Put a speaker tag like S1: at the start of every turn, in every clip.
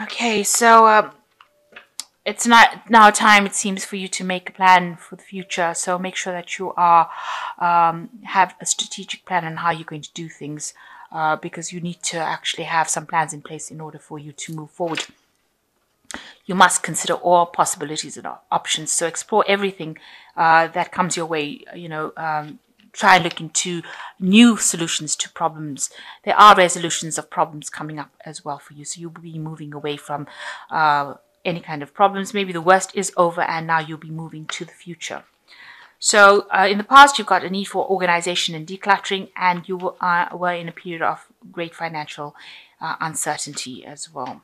S1: Okay, so it's not now time, it seems, for you to make a plan for the future. So make sure that you are have a strategic plan on how you're going to do things, because you need to actually have some plans in place in order for you to move forward. You must consider all possibilities and options. So explore everything that comes your way. Try and look into new solutions to problems. There are resolutions of problems coming up as well for you. So you'll be moving away from any kind of problems. Maybe the worst is over and now you'll be moving to the future. So in the past, you've got a need for organization and decluttering, and you were in a period of great financial uncertainty as well.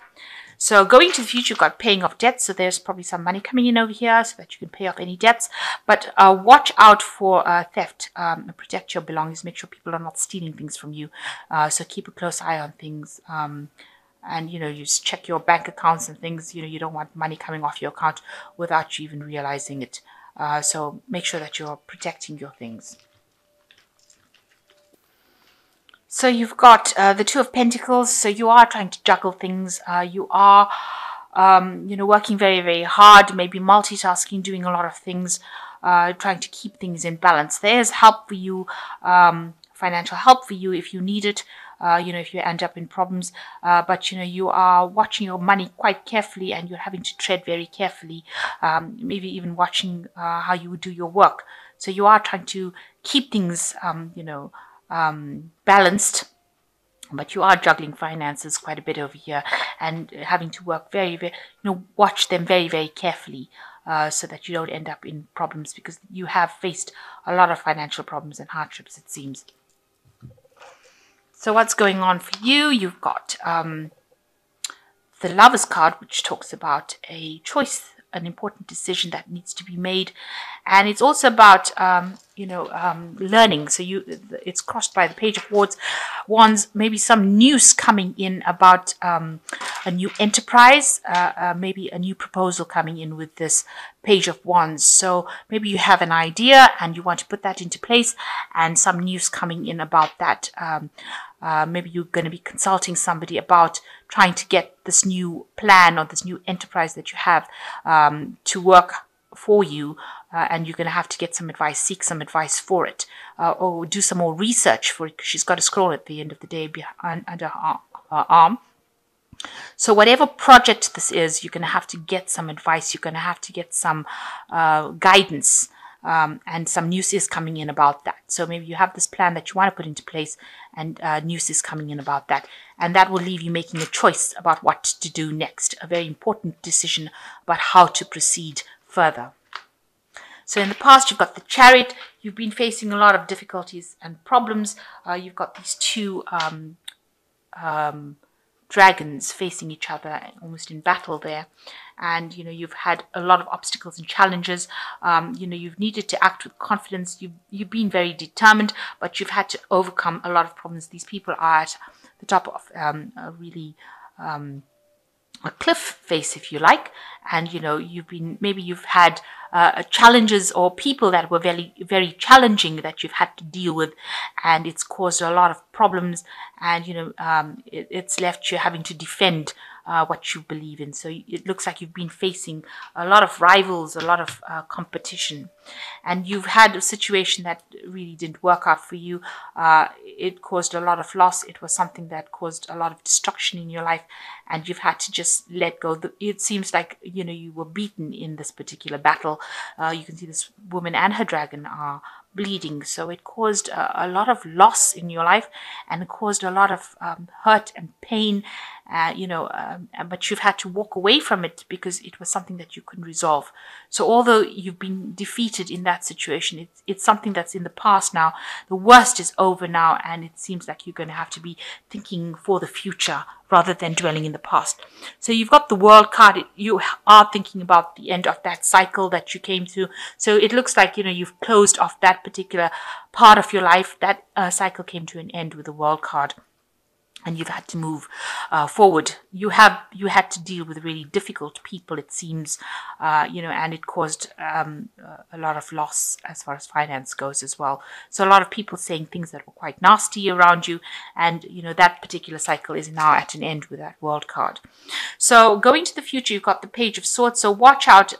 S1: So going to the future, you've got paying off debts. So there's probably some money coming in over here so that you can pay off any debts. But watch out for theft. Protect your belongings. Make sure people are not stealing things from you. So keep a close eye on things. And, you just check your bank accounts and things. You don't want money coming off your account without you even realizing it. So make sure that you're protecting your things. So you've got the Two of Pentacles. So you are trying to juggle things. You are, working very, very hard, maybe multitasking, doing a lot of things, trying to keep things in balance. There's help for you, financial help for you if you need it. If you end up in problems, but you are watching your money quite carefully, and you're having to tread very carefully, maybe even watching how you would do your work. So you are trying to keep things, balanced, but you are juggling finances quite a bit over here and having to work very, very, watch them very, very carefully. So that you don't end up in problems, because you have faced a lot of financial problems and hardships, it seems. So what's going on for you? You've got the Lovers card, which talks about a choice, an important decision that needs to be made. And it's also about, learning. So it's crossed by the Page of Wands, maybe some news coming in about a new enterprise, maybe a new proposal coming in with this Page of Wands. So maybe you have an idea and you want to put that into place, and some news coming in about that. Maybe you're going to be consulting somebody about trying to get this new plan or this new enterprise that you have to work for you, and you're going to have to get some advice, seek some advice for it, or do some more research for it, because she's got a scroll at the end of the day under her arm. So whatever project this is, you're going to have to get some advice. You're going to have to get some guidance. And some news is coming in about that. So maybe you have this plan that you want to put into place, and news is coming in about that. And that will leave you making a choice about what to do next, a very important decision about how to proceed further. So in the past, you've got the Chariot. You've been facing a lot of difficulties and problems. You've got these two dragons facing each other, almost in battle there. And, you've had a lot of obstacles and challenges. You've needed to act with confidence. You've been very determined, but you've had to overcome a lot of problems. These people are at the top of a really a cliff face, if you like. And, you've had challenges or people that were very, very challenging that you've had to deal with, and it's caused a lot of problems, and it's left you having to defend what you believe in. So it looks like you've been facing a lot of rivals, a lot of competition, and you've had a situation that really didn't work out for you. It caused a lot of loss. It was something that caused a lot of destruction in your life, and you've had to just let go. It seems like you were beaten in this particular battle. You can see this woman and her dragon are bleeding. So it caused a lot of loss in your life, and it caused a lot of hurt and pain, but you've had to walk away from it because it was something that you couldn't resolve. So although you've been defeated in that situation, it's something that's in the past now. The worst is over now, and it seems like you're going to have to be thinking for the future rather than dwelling in the past. So you've got the World card. You are thinking about the end of that cycle that you came through. So it looks like, you've closed off that particular part of your life. That cycle came to an end with the World card. and you've had to move forward. You had to deal with really difficult people, it seems, and it caused a lot of loss as far as finance goes as well. So a lot of people saying things that were quite nasty around you, and that particular cycle is now at an end with that World card. So going to the future, you've got the Page of Swords. So watch out.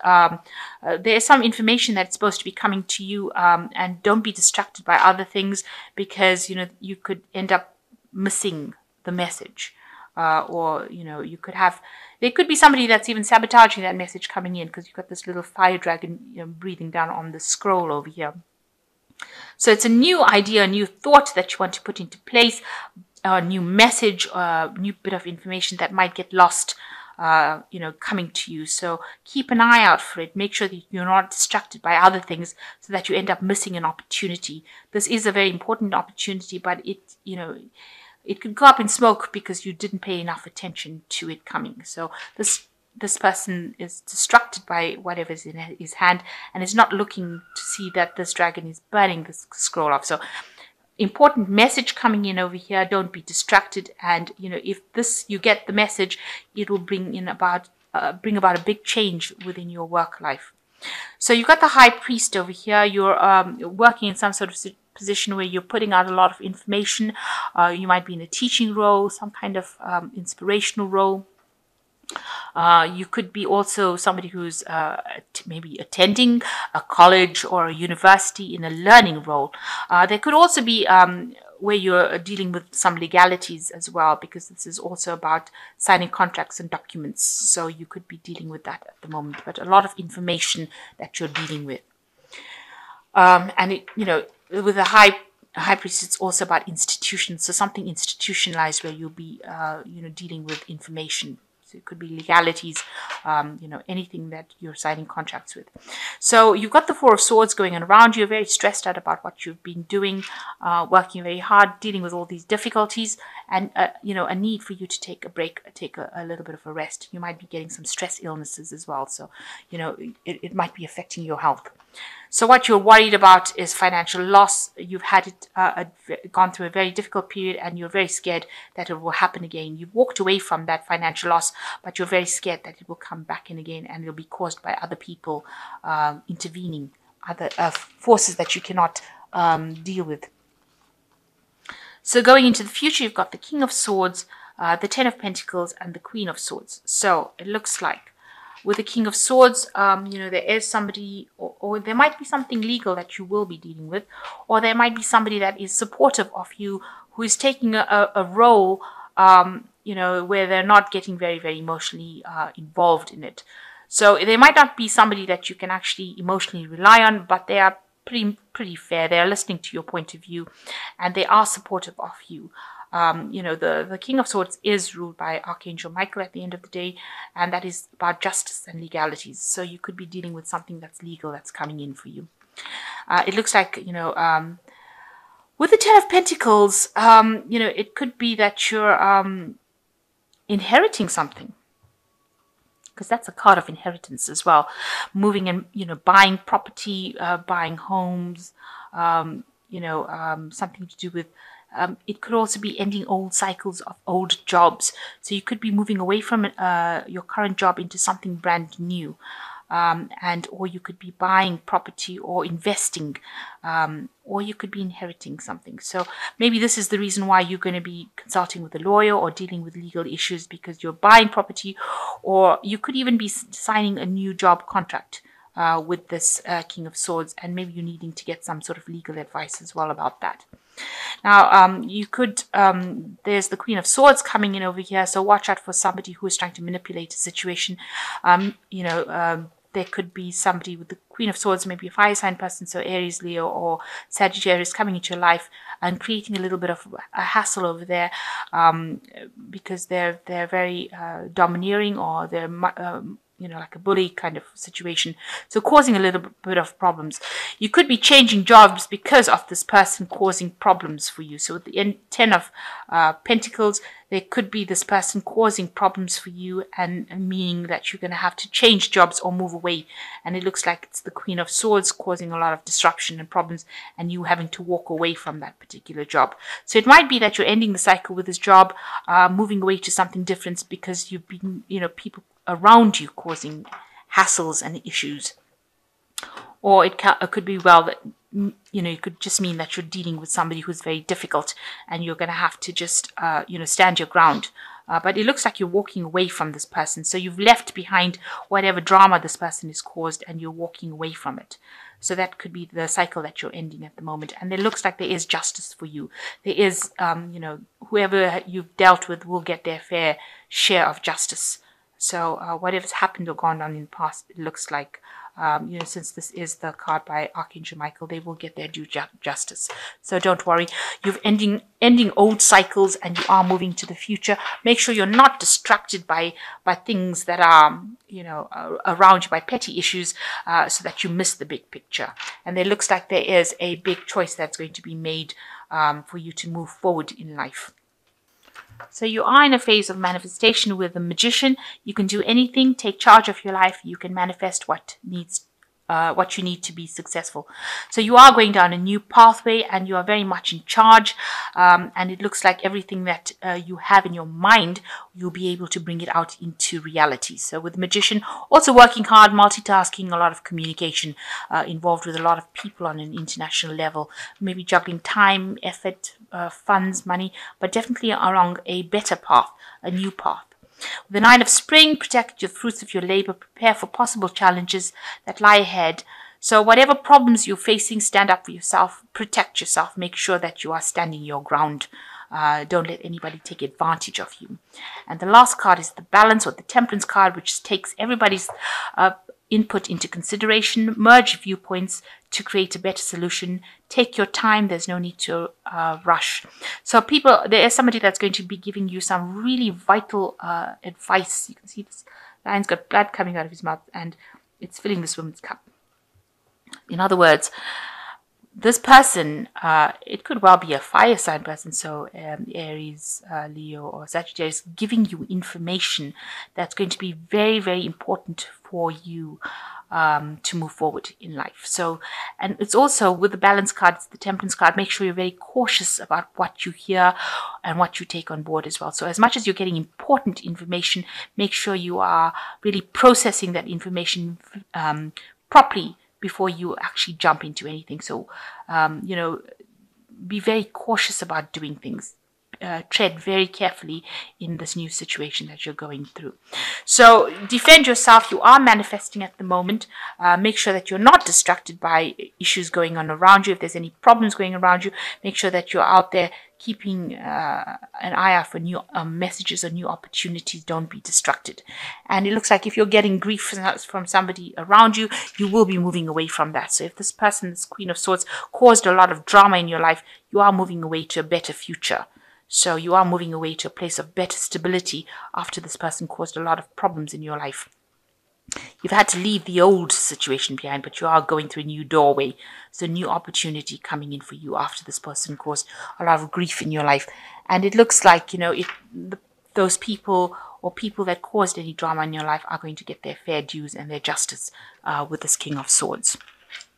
S1: There is some information that's supposed to be coming to you, and don't be distracted by other things, because you could end up missing the message, or you could have, there could be somebody that's even sabotaging that message coming in, because you've got this little fire dragon breathing down on the scroll over here. So it's a new idea, a new thought that you want to put into place, a new message, a new bit of information that might get lost coming to you. So keep an eye out for it. Make sure that you're not distracted by other things, so that you end up missing an opportunity. This is a very important opportunity, but it could go up in smoke because you didn't pay enough attention to it coming. So this person is distracted by whatever's in his hand, and is not looking to see that this dragon is burning this scroll off. So important message coming in over here. Don't be distracted, and if you get the message, it will bring about a big change within your work life. So you've got the High Priest over here. You're working in some sort of position where you're putting out a lot of information. You might be in a teaching role, some kind of inspirational role. You could be also somebody who's maybe attending a college or a university in a learning role. There could also be where you're dealing with some legalities as well, because this is also about signing contracts and documents. So you could be dealing with that at the moment, but a lot of information that you're dealing with. With the High Priest, it's also about institutions. So something institutionalized where you'll be, dealing with information. So it could be legalities, anything that you're signing contracts with. So you've got the Four of Swords going on around you. You're very stressed out about what you've been doing, working very hard, dealing with all these difficulties, and, a need for you to take a break, take a little bit of a rest. You might be getting some stress illnesses as well. So, it might be affecting your health. So what you're worried about is financial loss. You've had it gone through a very difficult period, and you're very scared that it will happen again. You've walked away from that financial loss, but you're very scared that it will come back in again, and it'll be caused by other people intervening, other forces that you cannot deal with. So going into the future, you've got the King of Swords, the Ten of Pentacles, and the Queen of Swords. So it looks like with the King of Swords, there is somebody, or there might be something legal that you will be dealing with, or there might be somebody that is supportive of you, who is taking a role, where they're not getting very, very emotionally involved in it. So they might not be somebody that you can actually emotionally rely on, but they are pretty fair. They are listening to your point of view, and they are supportive of you. The King of Swords is ruled by Archangel Michael at the end of the day, and that is about justice and legalities. So you could be dealing with something that's legal that's coming in for you. It looks like, with the Ten of Pentacles, it could be that you're inheriting something, because that's a card of inheritance as well. Moving and, buying property, buying homes, something to do with, it could also be ending old cycles of old jobs. So you could be moving away from your current job into something brand new. Or you could be buying property or investing, or you could be inheriting something. So maybe this is the reason why you're going to be consulting with a lawyer or dealing with legal issues, because you're buying property, or you could even be signing a new job contract with this King of Swords, and maybe you're needing to get some sort of legal advice as well about that. Now, you could, there's the Queen of Swords coming in over here, so watch out for somebody who is trying to manipulate a situation. There could be somebody with the Queen of Swords, maybe a fire sign person, so Aries, Leo, or Sagittarius, coming into your life and creating a little bit of a hassle over there, because they're very domineering, or they're like a bully kind of situation. So causing a little bit of problems. You could be changing jobs because of this person causing problems for you. So with the 10 of Pentacles, there could be this person causing problems for you, and meaning that you're going to have to change jobs or move away. And it looks like it's the Queen of Swords causing a lot of disruption and problems, and you having to walk away from that particular job. So it might be that you're ending the cycle with this job, moving away to something different because you've been, people around you causing hassles and issues. Or it could be, well, that it could just mean that you're dealing with somebody who's very difficult, and you're going to have to just stand your ground. But it looks like you're walking away from this person, so you've left behind whatever drama this person has caused, and you're walking away from it. So that could be the cycle that you're ending at the moment. And it looks like there is justice for you. There is, whoever you've dealt with will get their fair share of justice. So whatever's happened or gone on in the past, it looks like, since this is the card by Archangel Michael, they will get their due justice. So don't worry. You're ending old cycles, and you are moving to the future. Make sure you're not distracted by things that are, around you, by petty issues, so that you miss the big picture. And it looks like there is a big choice that's going to be made for you to move forward in life. So you are in a phase of manifestation with the Magician. You can do anything, take charge of your life. You can manifest what you need to be successful. So you are going down a new pathway, and you are very much in charge. And it looks like everything that you have in your mind, you'll be able to bring it out into reality. So with the Magician, also working hard, multitasking, a lot of communication, involved with a lot of people on an international level, maybe juggling time, effort, funds, money, but definitely along a better path, a new path. With the Nine of Spring, protect your fruits of your labor, prepare for possible challenges that lie ahead. So whatever problems you're facing, stand up for yourself, protect yourself, make sure that you are standing your ground. Don't let anybody take advantage of you. And the last card is the Balance, or the Temperance card, which takes everybody's input into consideration, merge viewpoints to create a better solution. Take your time. There's no need to rush. So there is somebody that's going to be giving you some really vital advice. You can see this lion's got blood coming out of his mouth, and it's filling this woman's cup. In other words, this person, it could well be a fire sign person, so Aries, Leo, or Sagittarius, giving you information that's going to be very, very important for you to move forward in life. So, and it's also with the Balance card, it's the Temperance card. Make sure you're very cautious about what you hear and what you take on board as well. So as much as you're getting important information, make sure you are really processing that information properly before you actually jump into anything. So, be very cautious about doing things. Tread very carefully in this new situation that you're going through. So defend yourself. You are manifesting at the moment. Make sure that you're not distracted by issues going on around you. If there's any problems going around you, make sure that you're out there keeping an eye out for new messages or new opportunities. Don't be distracted. And it looks like if you're getting grief from somebody around you, you will be moving away from that. So if this person, this Queen of Swords, caused a lot of drama in your life, you are moving away to a better future. So you are moving away to a place of better stability after this person caused a lot of problems in your life. You've had to leave the old situation behind, but you are going through a new doorway. So a new opportunity coming in for you after this person caused a lot of grief in your life. And it looks like, those people or people that caused any drama in your life are going to get their fair dues and their justice with this King of Swords.